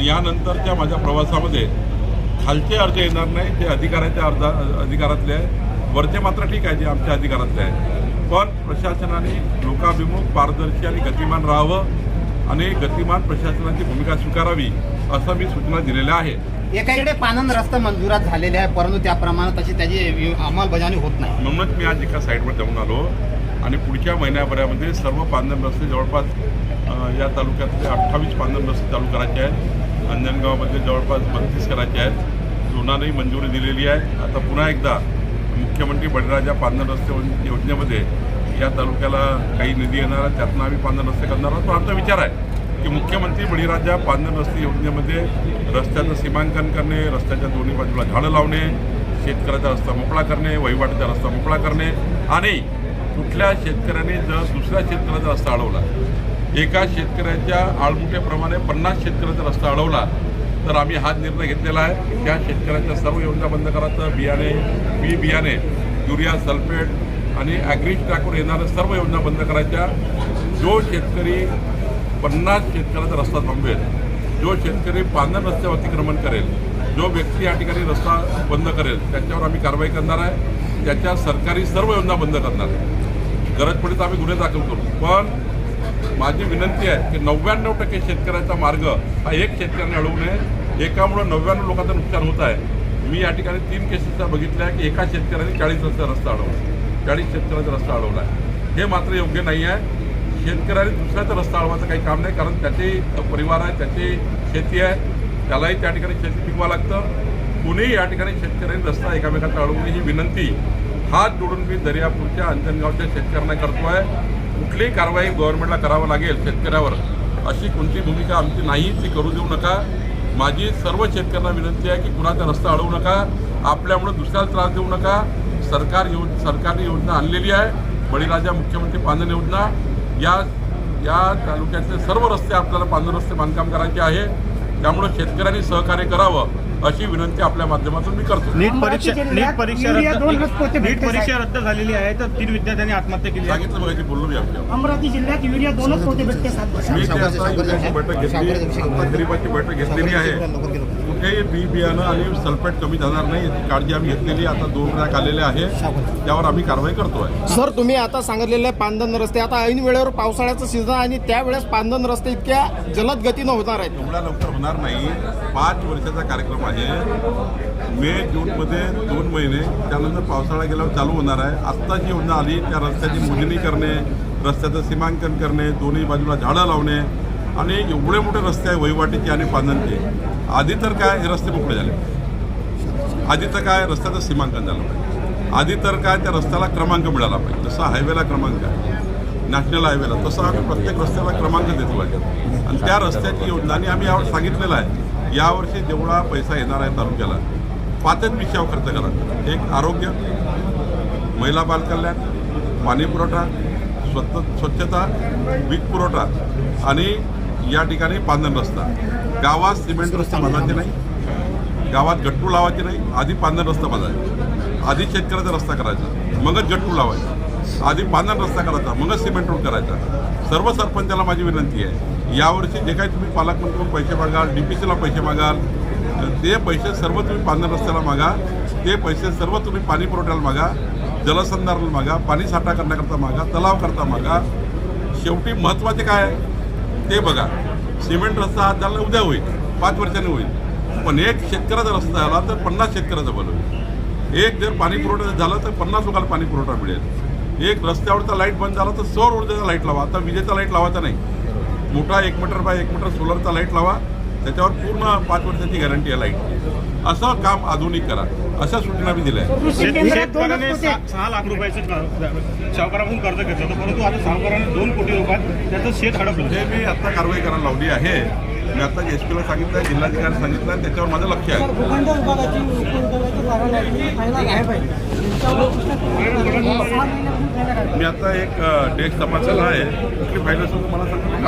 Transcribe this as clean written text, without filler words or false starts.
यानंतरच्या माझ्या प्रवासामध्ये खालचे अर्ज येणार नाही, जे अधिकारातले आहे. वरचे मात्र ठीक आहे, जे आमच्या अधिकारातले आहे. पण प्रशासनाने लोकाभिमुख, पारदर्शी आणि गतिमान राहावं आणि गतिमान प्रशासनाची भूमिका स्वीकारावी असं मी सूचना दिलेल्या आहे. एकाकडे पानंद रस्ता मंजुरात झालेले आहे, परंतु त्याप्रमाणे तशी त्याची अंमलबजावणी होत नाही. म्हणूनच मी आज एका साईडवर जाऊन आलो आणि पुढच्या महिन्याभरामध्ये सर्व पांधन रस्ते जवळपास या तालुक्यातले 28 पांधन रस्ते चालू करायचे आहेत. अंजनगावमध्ये जवळपास 32 करायचे आहेत. जोनानंही मंजुरी दिलेली आहे. आता पुन्हा एकदा मुख्यमंत्री बळीराजा पांधन रस्ते योजनेमध्ये या तालुक्याला काही निधी येणार आहे, त्यातनं आम्ही पांधन रस्ते करणार आहोत. पण आमचा विचार आहे की मुख्यमंत्री बळीराजा पांधन रस्ते योजनेमध्ये रस्त्याचं सीमांकन करणे, रस्त्याच्या दोन्ही बाजूला झाडं लावणे, शेतकऱ्याचा रस्ता मोकळा करणे, वहिवाटीचा रस्ता मोकळा करणे आणि कुठल्या शेतकऱ्याने जर दुसऱ्या शेतकऱ्याचा रस्ता अडवला, एका शेतकऱ्याच्या आळमुठेप्रमाणे 50 शेतकऱ्याचा रस्ता अडवला तर आम्ही हा निर्णय घेतलेला आहे की त्या शेतकऱ्याच्या सर्व योजना बंद करायचं. बियाणे, युरिया, सल्फेट आणि ॲग्रीज टाकून येणाऱ्या सर्व योजना बंद करायच्या. जो शेतकरी 50 शेतकऱ्याचा रस्ता थांबवेल, जो शेतकरी पांधन रस्त्यावर अतिक्रमण करेल, जो व्यक्ती या ठिकाणी रस्ता बंद करेल त्याच्यावर आम्ही कारवाई करणार आहे. त्याच्या सरकारी सर्व योजना बंद करणार आहे. गरज पडली तर आम्ही गुन्हे दाखल करू. पण माझी विनंती आहे की 99% शेतकऱ्याचा मार्ग हा एक शेतकऱ्याने अडवू नये. एकामुळं 99 लोकांचं नुकसान होत आहे. मी या ठिकाणी 3 केसेसचा बघितल्या आहे की एका शेतकऱ्याने 40 रस्ता अडवला, 40 शेतकऱ्याचा रस्ता अडवला आहे. हे मात्र योग्य नाही आहे. शेतकऱ्याने दुसऱ्याचा रस्ता अडवायचं काही काम नाही, कारण त्याचे परिवार आहे, त्याची शेती आहे, त्यालाही त्या ठिकाणी शेती पिकवावं लागतं. कुणीही या ठिकाणी शेतकऱ्यांनी रस्ता एकामेकाचा अडवू नये ही विनंती हात जोडून मी दर्यापूरच्या अंजनगावच्या शेतकऱ्यांना करतो आहे. कुठलीही कारवाई गव्हर्नमेंटला करावं लागेल शेतकऱ्यावर, अशी कोणती भूमिका आमची नाही, ती करू देऊ नका. माझी सर्व शेतकऱ्यांना विनंती आहे की कुणाचा रस्ता अडवू नका, आपल्यामुळे दुसऱ्याला त्रास देऊ नका. सरकारने योजना आणलेली आहे, बळीराजा मुख्यमंत्री पांधन योजना. या तालुक्यातले सर्व रस्ते आपल्याला पांधन रस्ते बांधकाम करायचे आहे. त्यामुळे शेतकऱ्यांनी सहकार्य करावं अशी विनंती आपल्या माध्यमातून मी करतो. नीट परीक्षा रद्द झालेली आहे तर 3 विद्यार्थ्यांनी आत्महत्या केली. सांगितलं बघा की बोललो मी आपल्या. अमरावती जिल्ह्यात युरिया 2च पोते भेटते. मी आता बैठक घेतली, आता गरीबाची बैठक घेतलेली आहे. कुठेही बियाणं आणि सल्फेट कमी जाणार नाही याची काळजी आम्ही घेतलेली. आता 2 ट्रॅक आलेले आहे, त्यावर आम्ही कारवाई करतोय. सर, तुम्ही आता सांगितलेले पांधन रस्ते आता ऐन वेळेवर पावसाळ्याचं सीझन आणि त्यावेळेस पांधन रस्ते इतक्या जलद गतीनं होणार आहेत. एवढ्या लवकर होणार नाही. 5 वर्षाचा कार्यक्रम आहे. मे जूनमध्ये 2 महिने, त्यानंतर पावसाळा गेल्यावर चालू होणार आहे. आत्ता जी योजना आली त्या रस्त्याची मोजणी करणे, रस्त्याचं सीमांकन करणे, दोन्ही बाजूला झाडं लावणे आणि एवढे मोठे रस्ते आहे वहिवाटीचे आणि पांधनचे. आधी तर काय हे रस्ते मोकळे झाले, आधी तर काय रस्त्याचं सीमांकन झालं पाहिजे, आधी तर काय त्या रस्त्याला क्रमांक मिळाला पाहिजे. जसा हायवेला क्रमांक आहे नॅशनल हायवेला, तसं आम्ही प्रत्येक रस्त्याला क्रमांक देतो पाहिजे. आणि त्या रस्त्याची योजना आणि आम्ही यावर सांगितलेलं आहे यावर्षी जेवढा पैसा येणार आहे तालुक्याला 5च विषयावर खर्च करा. एक आरोग्य, महिला बालकल्याण, पाणी पुरवठा, स्वच्छता, वीज पुरवठा आणि या ठिकाणी पांधन रस्ता. गावात सिमेंट रस्ता बांधायचे नाही, गावात गट्टू लावायचे नाही. आधी पांधन रस्ता बांधायचा, आधी शेतकऱ्याचा रस्ता करायचा, मगच गट्टू लावायचा. आधी पांधन रस्ता करायचा, मगच सिमेंट रोड करायचा. सर्व सरपंचाला माझी विनंती आहे, यावर्षी जे काही तुम्ही पालकमंत्रीकडून पैसे मागाल, DPCला पैसे मागाल, ते पैसे सर्व तुम्ही पांधन रस्त्याला मागा. ते पैसे सर्व तुम्ही पाणी पुरवठ्याला मागा, जलसंधारणाला मागा, पाणी साठा करण्याकरता मागा, तलाव करता मागा. शेवटी महत्त्वाचे काय आहे ते बघा. सिमेंट रस्ता हा झाला उद्या होईल, 5 वर्षांनी होईल. पण एक शेतकऱ्याचा रस्ता झाला तर 50 शेतकऱ्याचा बल होईल. एक जर पाणी पुरवठा झाला तर 50 लोकांना पाणी पुरवठा मिळेल. एक रस्त्यावरचा लाईट बंद झाला तर सौर ऊर्जेचा लाईट लावा. आता विजेचा लाईट लावायचा नाही, मोठा 1 मीटर बाय 1 मीटर सोलरचा लाईट लावा. त्याच्यावर पूर्ण 5 वर्षाची गॅरंटी आहे लाईट. असं काम आधुनिक करा, अशा सूचना मी दिल्या आहेत. शेतकऱ्याने 6 लाख रुपयाचं सावकाराकडून कर्ज घेतलं होतं, परंतु आता सावकाराने 2 कोटी रुपयात त्याचं शेत हडपलं. हे मी आता कारवाई करायला लावली आहे. मी आता SPला सांगितलं, जिल्हाधिकारी सांगितलं आणि त्याच्यावर माझं लक्ष आहे. मी आता एक डेस्क तपासलेला आहे, कुठली फाईल असेल तर मला सांगा.